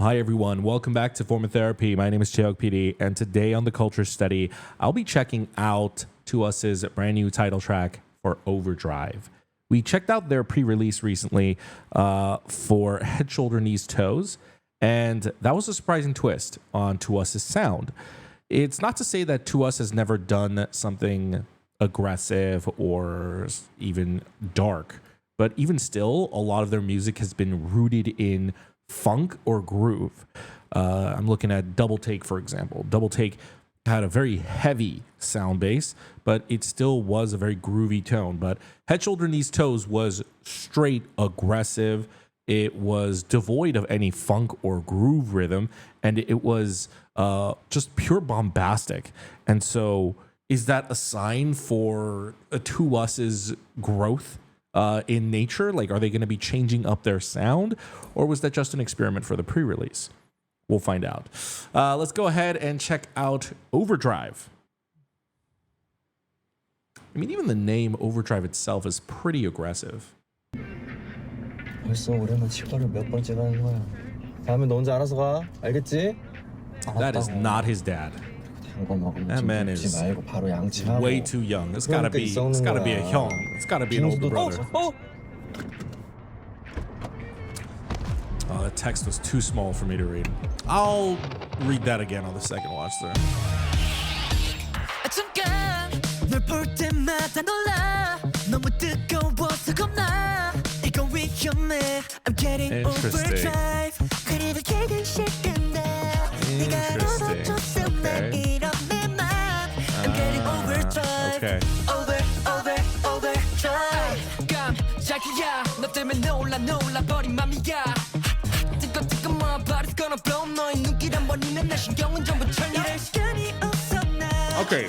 Hi everyone, welcome back to Form of Therapy. My name is Cheok PD, and today on the Culture Study, I'll be checking out TWS's brand new title track for Overdrive. We checked out their pre-release recently for Head, Shoulder, Knees, Toes, and that was a surprising twist on TWS's sound. It's not to say that TWS has never done something aggressive or even dark, but even still, a lot of their music has been rooted in funk or groove. I'm looking at Double Take, for example. Double Take had a very heavy sound base, but it still was a very groovy tone. But Head, Shoulder, Knees, Toes was straight aggressive. It was devoid of any funk or groove rhythm, and it was just pure bombastic. And so is that a sign for TWS's growth in nature? Like, are they going to be changing up their sound, or was that just an experiment for the pre-release? We'll find out. Let's go ahead and check out Overdrive. I mean, even the name Overdrive itself is pretty aggressive. 벌써 올해만 치과를 몇 번째 가는 거야. 다음에 너 혼자 알아서 가. 알겠지? That is not his dad. That man is way too young. It's gotta be a hyung. It's gotta be an older brother. Oh, that text was too small for me to read. I'll read that again on the second watch through. Interesting. Okay. Okay,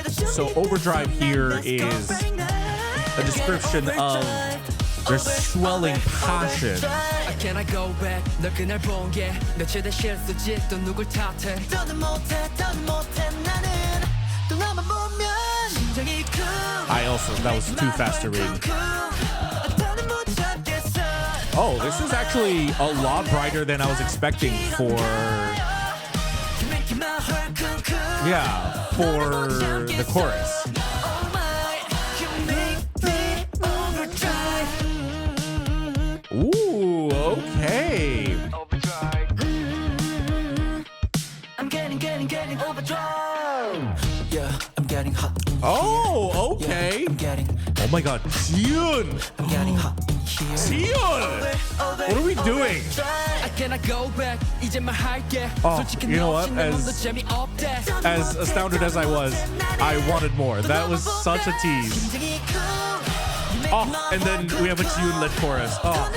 so Overdrive here is a description of their swelling passion. That was too fast to read. Oh, this is actually a lot brighter than I was expecting for the chorus. Ooh, okay. I'm getting overdrive. Yeah, I'm getting hot. Oh, okay. Oh my God, Jiun. I'm getting hot. Jiun, what are we doing? Oh, you know what? As astounded as I was, I wanted more. That was such a tease. Oh, and then we have a Jiun-led chorus. Oh.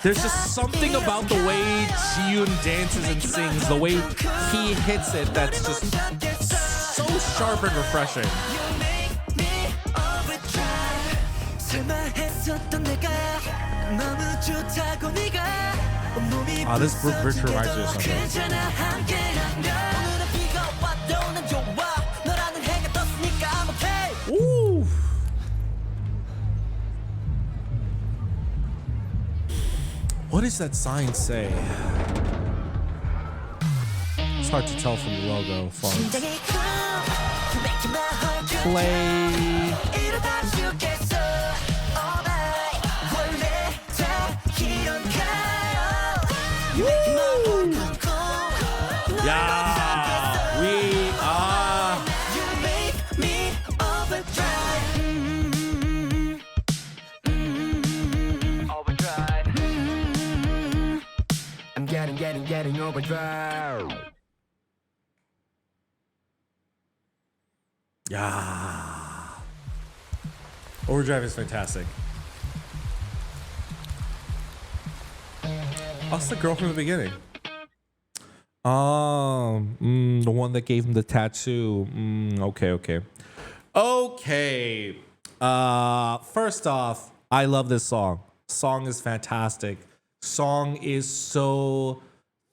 There's just something about the way Jiun dances and sings, the way he hits it, that's just so sharp and refreshing. This bridge reminds me of something. Ooh. What does that sign say? It's hard to tell from the logo. Play. Woo. Yeah, we are. Getting overdrive. Yeah. Overdrive is fantastic. What's the girl from the beginning? The one that gave him the tattoo. Okay. First off, I love this song. Song is fantastic. Song is so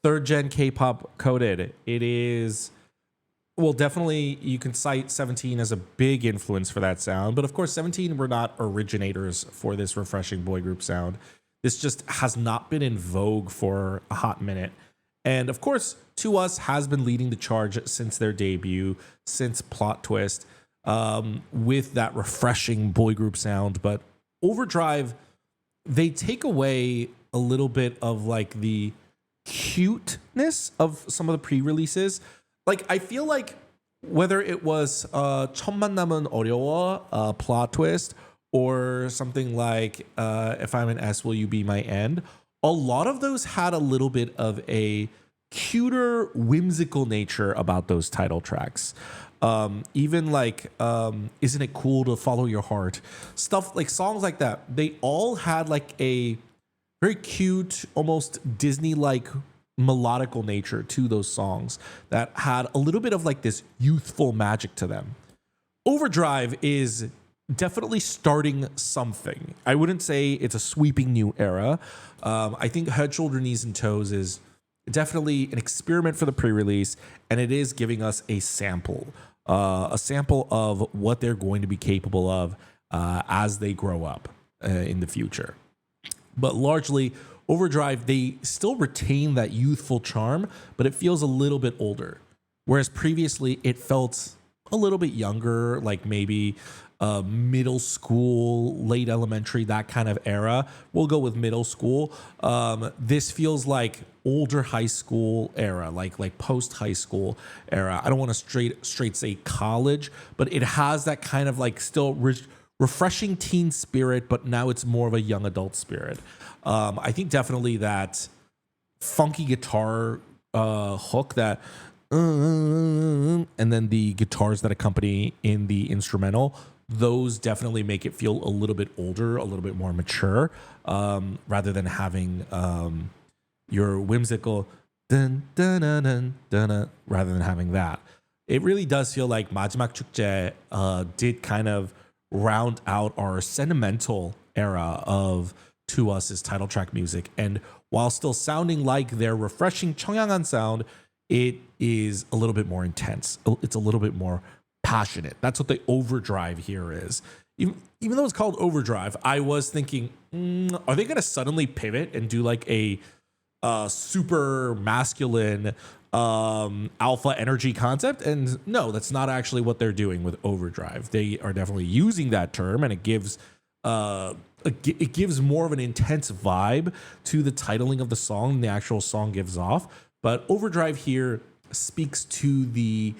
third gen K-pop coded. It is, well, definitely you can cite 17 as a big influence for that sound, but of course 17 were not originators for this refreshing boy group sound. This just has not been in vogue for a hot minute. And of course, TWS has been leading the charge since their debut, since Plot Twist, with that refreshing boy group sound. But Overdrive, they take away a little bit of like the cuteness of some of the pre-releases. Like, I feel like whether it was 첫 만남은 어려워, Plot Twist, or something like If I'm an S, Will You Be My End, a lot of those had a little bit of a cuter, whimsical nature about those title tracks. Even like Isn't It Cool to Follow Your Heart, stuff like songs like that, they all had like a very cute, almost Disney-like melodical nature to those songs that had a little bit of like this youthful magic to them. Overdrive is definitely starting something. I wouldn't say it's a sweeping new era. I think Head, Shoulder, Knees, and Toes is definitely an experiment for the pre-release, and it is giving us a sample of what they're going to be capable of as they grow up in the future. But largely, Overdrive, they still retain that youthful charm, but it feels a little bit older. Whereas previously, it felt a little bit younger, like maybe middle school, late elementary, that kind of era. We'll go with middle school. This feels like older high school era, like post high school era. I don't want to straight say college, but it has that kind of like still refreshing teen spirit, but now it's more of a young adult spirit. I think definitely that funky guitar hook, that and then the guitars that accompany in the instrumental, those definitely make it feel a little bit older, a little bit more mature, rather than having your whimsical dun dun dun dun dun, rather than having that. It really does feel like 마지막 축제 did kind of round out our sentimental era of TWS's title track music, and while still sounding like their refreshing 청량한 sound, it is a little bit more intense. It's a little bit more passionate. That's what the Overdrive here is. Even though it's called Overdrive, I was thinking, are they going to suddenly pivot and do like a super masculine alpha energy concept? And no, that's not actually what they're doing with Overdrive. They are definitely using that term, and it gives more of an intense vibe to the titling of the song than the actual song gives off. But Overdrive here speaks to the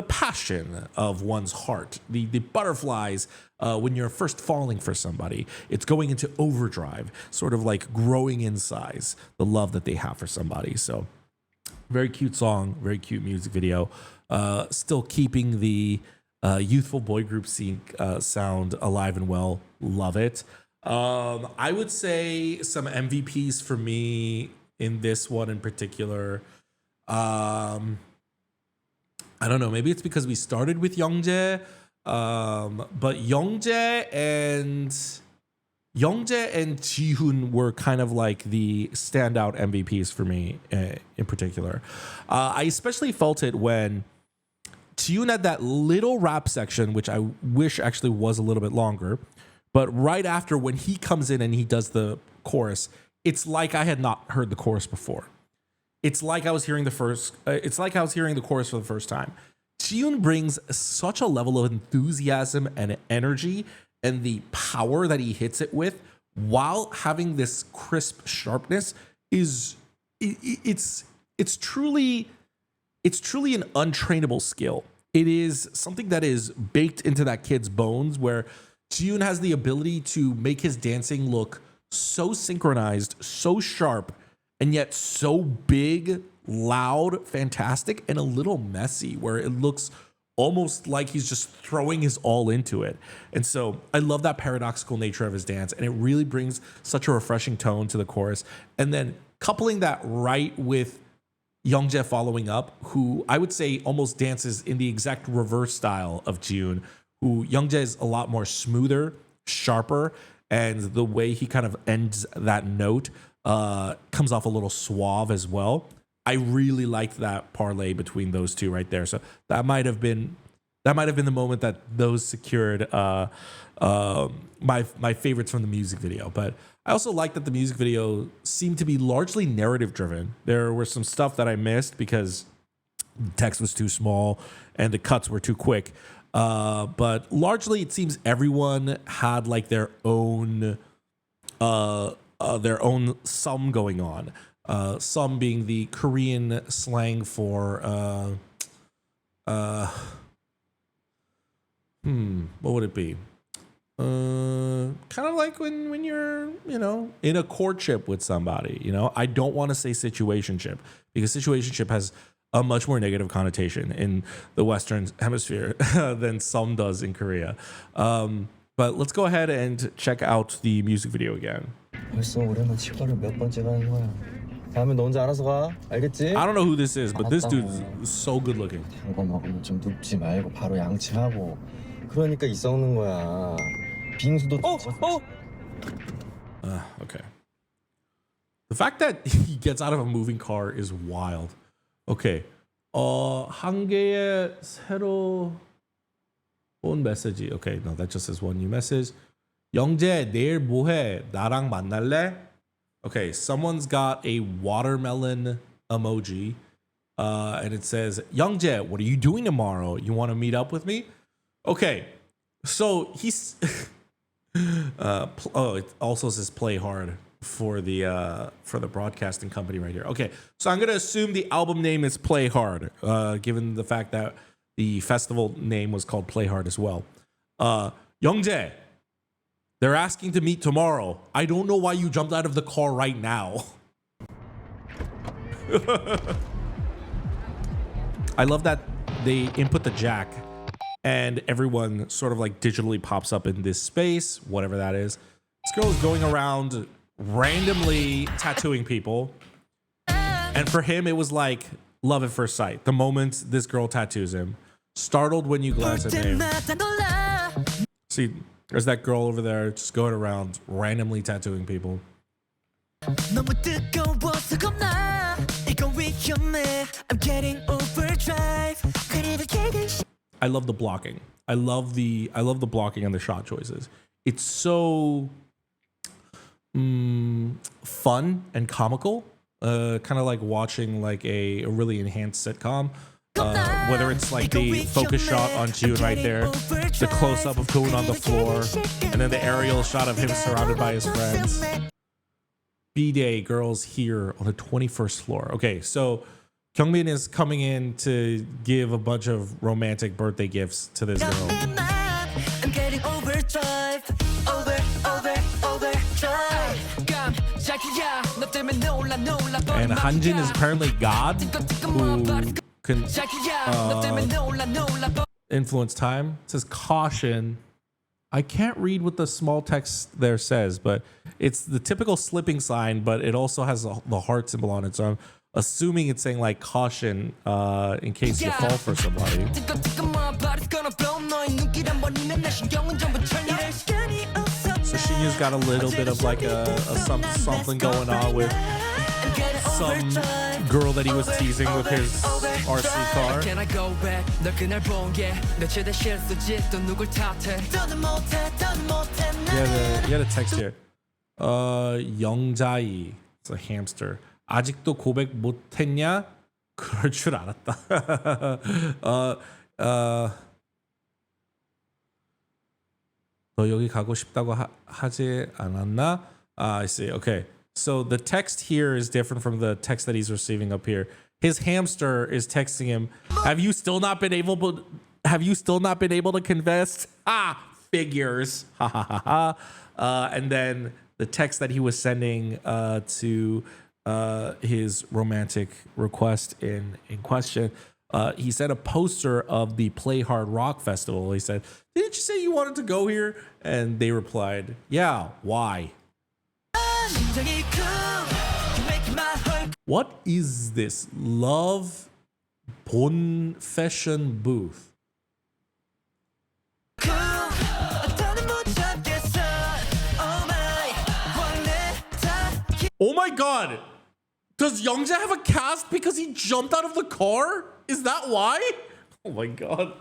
passion of one's heart, the butterflies when you're first falling for somebody. It's going into overdrive, sort of like growing in size, the love that they have for somebody. So very cute song, very cute music video. Still keeping the youthful boy group scene sound alive and well. Love it. I would say some MVPs for me in this one in particular. I don't know. Maybe it's because we started with Youngjae, but Youngjae and Jihoon were kind of like the standout MVPs for me in particular. I especially felt it when Jihoon had that little rap section, which I wish actually was a little bit longer. But right after, when he comes in and he does the chorus, it's like I had not heard the chorus before. It's like I was hearing the chorus for the first time. Jihoon brings such a level of enthusiasm and energy and the power that he hits it with, while having this crisp sharpness, it's truly an untrainable skill. It is something that is baked into that kid's bones, where Jihoon has the ability to make his dancing look so synchronized, so sharp, and yet so big, loud, fantastic, and a little messy, where it looks almost like he's just throwing his all into it. And so I love that paradoxical nature of his dance, and it really brings such a refreshing tone to the chorus. And then coupling that right with Youngjae following up, who I would say almost dances in the exact reverse style of Jihoon, who Youngjae is a lot more smoother, sharper, and the way he kind of ends that note comes off a little suave as well. I really liked that parlay between those two right there. So that might have been that might have been the moment that those secured my favorites from the music video. But I also like that the music video seemed to be largely narrative driven. There were some stuff that I missed because the text was too small and the cuts were too quick. But largely, it seems everyone had like their own sum going on. Sum being the Korean slang for what would it be? Kind of like when you're, in a courtship with somebody, I don't want to say situationship because situationship has a much more negative connotation in the Western hemisphere than some does in Korea. But let's go ahead and check out the music video again. 벌써 올해만 치과를 몇 번째 가는 거야. 다음에 너 혼자 알아서 가. 알겠지? I don't know who this is, but this dude is so good looking. 이거 먹으면 좀 눕지 말고 바로 양치하고. 그러니까 이 썩는 거야. 빙수도 Okay. The fact that he gets out of a moving car is wild. Okay. 한 개의 새로운 메시지. Okay, no, that just says one new message. 영재, 내일 뭐해? 나랑 만날래? Okay, someone's got a watermelon emoji. And it says, 영재, what are you doing tomorrow? You want to meet up with me? Okay, so he's... it also says play hard for the broadcasting company right here. Okay, so I'm gonna assume the album name is Play Hard, given the fact that the festival name was called Play Hard as well. 영재, they're asking to meet tomorrow. I don't know why you jumped out of the car right now. I love that they input the jack and everyone sort of like digitally pops up in this space, whatever that is. This girl is going around randomly tattooing people. And for him, it was like love at first sight. The moment this girl tattoos him, startled when you glance at him. See, there's that girl over there just going around randomly tattooing people. I'm getting overdrive. I love the blocking. I love the blocking and the shot choices. It's so fun and comical. Kind of like watching like a really enhanced sitcom. Whether it's like the focus shot on June right there, the close-up of Koon on the floor, and then the aerial shot of him surrounded by his friends. B-Day girls here on the 21st floor. Okay, so Kyungmin is coming in to give a bunch of romantic birthday gifts to this girl. I'm getting overdrive, overdrive. And Hanjin is apparently God who can influence time. It says caution. I can't read what the small text there says, but it's the typical slipping sign, but it also has the heart symbol on it. So I'm assuming it's saying like caution in case you fall for somebody. So Shinya's got a little bit of like something going on with some girl that he was teasing with his RC car. He had a text here. 영자이. It's a hamster. 아직도 고백 못했냐? 그럴 줄 알았다. 너 여기 가고 싶다고 하지 않았나? I see. Okay. So the text here is different from the text that he's receiving up here. His hamster is texting him, have you still not been able to confess? Figures. And then the text that he was sending to his romantic request in question, he sent a poster of the Play Hard Rock Festival. He said, didn't you say you wanted to go here? And they replied, yeah, why? What is this? Love Bon Fashion Booth. Oh my god! Does Youngjae have a cast because he jumped out of the car? Is that why? Oh my god.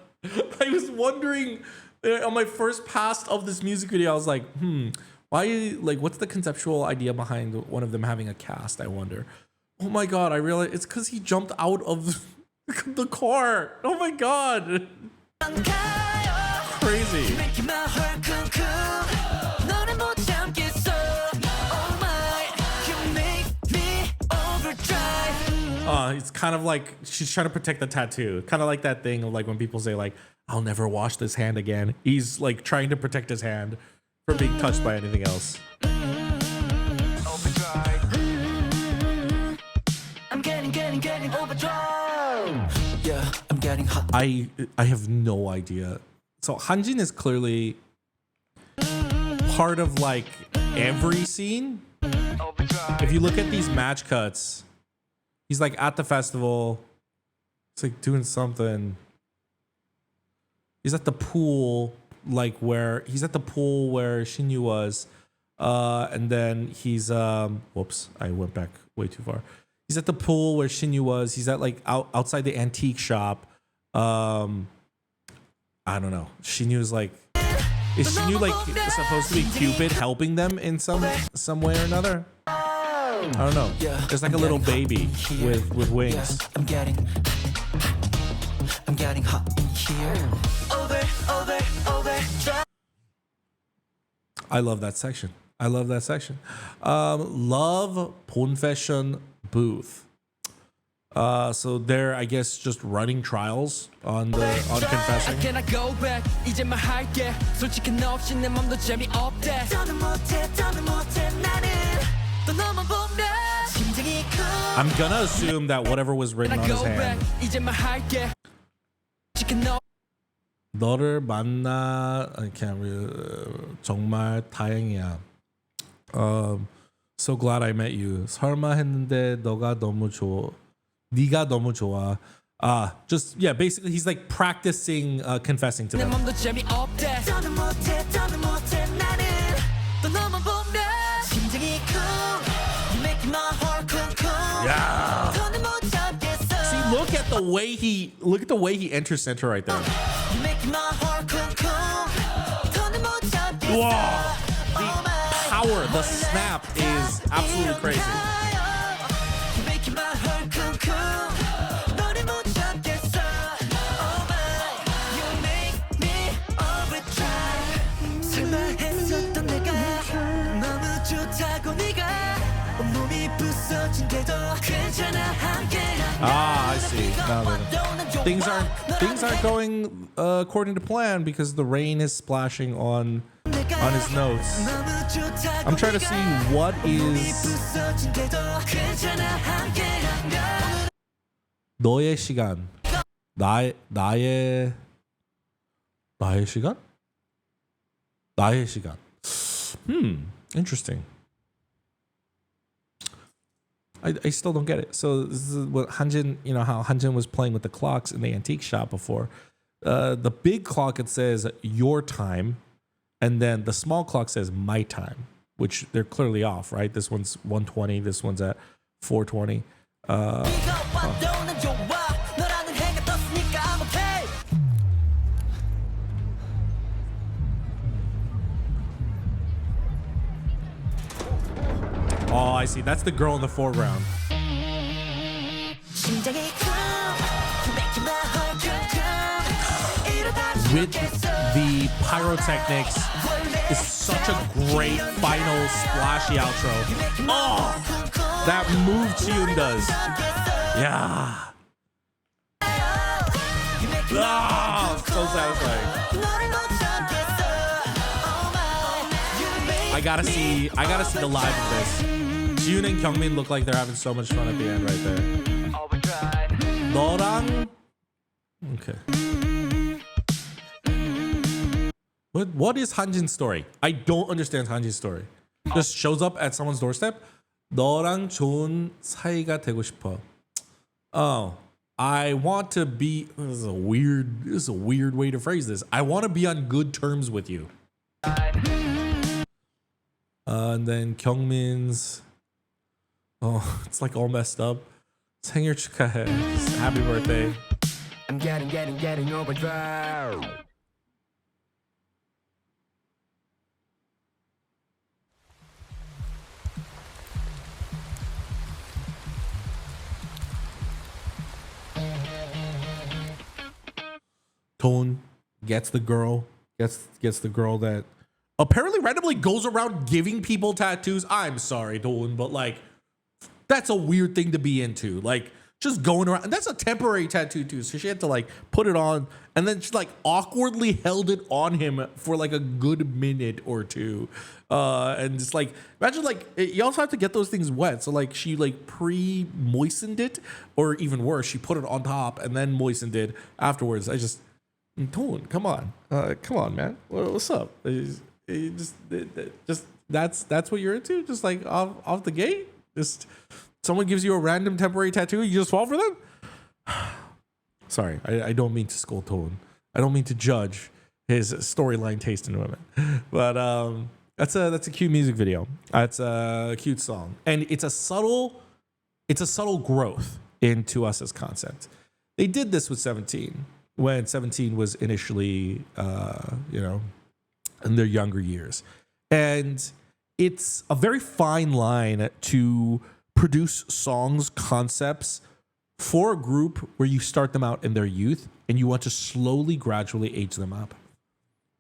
I was wondering on my first pass of this music video, I was like, why, like, what's the conceptual idea behind one of them having a cast, I wonder. Oh my God, I realized it's because he jumped out of the car. Oh my God. Crazy. It's kind of like she's trying to protect the tattoo. Kind of like that thing of like when people say like, I'll never wash this hand again. He's like trying to protect his hand from being touched by anything else. I'm getting overdrive. Yeah, I'm getting hot. I have no idea. So Hanjin is clearly part of like every scene. If you look at these match cuts, he's like at the festival. It's like doing something. He's at the pool, like where he's at the pool where Shinyu was. And then he's whoops, I went back way too far. He's at the pool where Shinyu was. He's at like outside the antique shop. I don't know. Shinyu's like, is Shinyu like supposed to be Cupid helping them in some way or another? I don't know. There's like a little baby with wings. I'm getting hot in here. I love that section. I love that section. Love Ponfession booth. So they're, I guess, just running trials on confessing. Can I go back? 이제만 할게. 솔직한 없이 내 맘도 재미없대. I'm gonna assume that whatever was written on his hand. 너를 만나, I can't really, 정말 다행이야. So glad I met you. 설마 했는데 네가 너무 좋아. Just, yeah, basically he's like practicing confessing to them. Yeah. See, look at the way he enters center right there. Whoa. The power, the snap is absolutely crazy. I see. No. Things aren't going according to plan because the rain is splashing on his notes. I'm trying to see what is 너의 시간. 나의 시간? 나의 시간. Interesting. I still don't get it. So this is what Hanjin, you know how Hanjin was playing with the clocks in the antique shop before. The big clock, it says your time, and then the small clock says my time, which they're clearly off, right? This one's 1:20, this one's at 4:20. Oh, I see. That's the girl in the foreground. With the pyrotechnics is such a great final splashy outro. Oh, that move Chiun does. Yeah. Oh, so satisfying. I gotta see the live of this. Jun and Kyungmin look like they're having so much fun at the end right there. 너랑 okay. What is Hanjin's story? I don't understand Hanjin's story. Just shows up at someone's doorstep. 너랑 좋은 사이가 되고 싶어. Oh, I want to be. This is a weird way to phrase this. I want to be on good terms with you. And then Kyungmin's. Oh, it's like all messed up. 생일 축하해. Happy birthday. I'm getting overdrive. Tone gets the girl, gets the girl that apparently randomly goes around giving people tattoos. I'm sorry, Tone, but like that's a weird thing to be into. Like just going around, and that's a temporary tattoo too. So she had to like put it on, and then she like awkwardly held it on him for like a good minute or two. And just like imagine like you also have to get those things wet. So like she like pre-moistened it, or even worse, she put it on top and then moistened it afterwards. I just Tone, come on, man. What's up? Just that's what you're into. Just like off the gate, just someone gives you a random temporary tattoo, you just fall for them. Sorry, I don't mean to scold Tone. I don't mean to judge his storyline taste in women, but that's a cute music video. That's a cute song, and it's a subtle growth into us as concept. They did this with 17 when 17 was initially, in their younger years. And it's a very fine line to produce songs, concepts for a group where you start them out in their youth and you want to slowly, gradually age them up.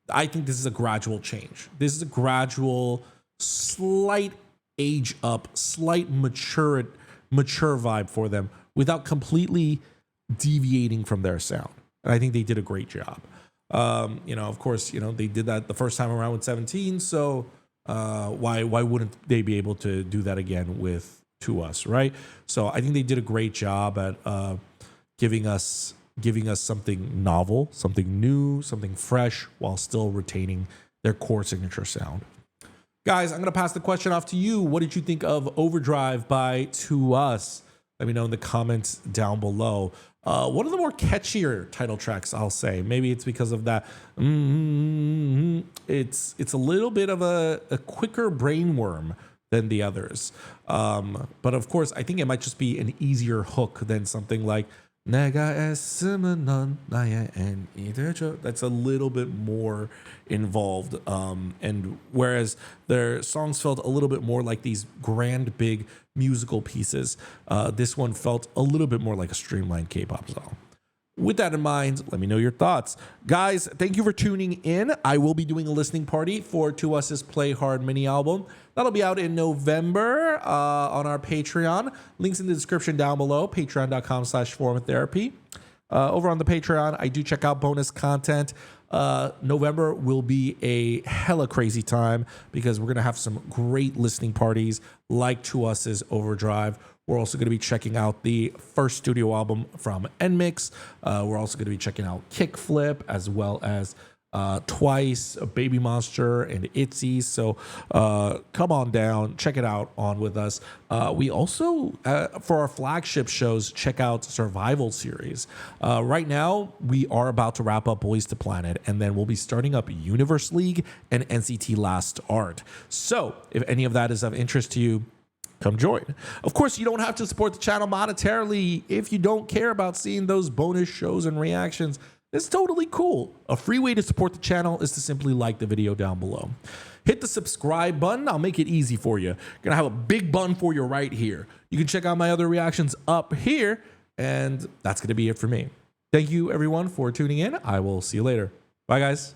I think this is a gradual change. This is a gradual, slight age up, slight mature vibe for them without completely deviating from their sound. And I think they did a great job. Of course, they did that the first time around with 17. So why wouldn't they be able to do that again with To Us, right? So I think they did a great job at giving us something novel, something new, something fresh, while still retaining their core signature sound. Guys, I'm going to pass the question off to you. What did you think of Overdrive by To Us? Let me know in the comments down below. One of the more catchier title tracks, I'll say. Maybe it's because of that. It's a little bit of a quicker brainworm than the others. But of course, I think it might just be an easier hook than something like 내가 애쓰면 넌 나의 N이 되죠. That's a little bit more involved. And whereas their songs felt a little bit more like these grand, big musical pieces, this one felt a little bit more like a streamlined K-pop song. With that in mind, let me know your thoughts. Guys, thank you for tuning in. I will be doing a listening party for To Us's Play Hard mini album. That'll be out in November on our Patreon. Links in the description down below, patreon.com/formatherapy. Over on the Patreon, I do check out bonus content. November will be a hella crazy time because we're going to have some great listening parties like To Us's Overdrive. We're also going to be checking out the first studio album from NMIX. We're also going to be checking out Kickflip, as well as Twice, Baby Monster, and ITZY. So come on down, check it out on with us. We also, for our flagship shows, check out Survival Series. Right now, we are about to wrap up Boys to Planet, and then we'll be starting up Universe League and NCT Last Art. So if any of that is of interest to you, come join. Of course, you don't have to support the channel monetarily if you don't care about seeing those bonus shows and reactions. It's totally cool. A free way to support the channel is to simply like the video down below. Hit the subscribe button. I'll make it easy for you. Gonna have a big button for you right here. You can check out my other reactions up here, and that's gonna be it for me. Thank you everyone for tuning in. I will see you later. Bye guys.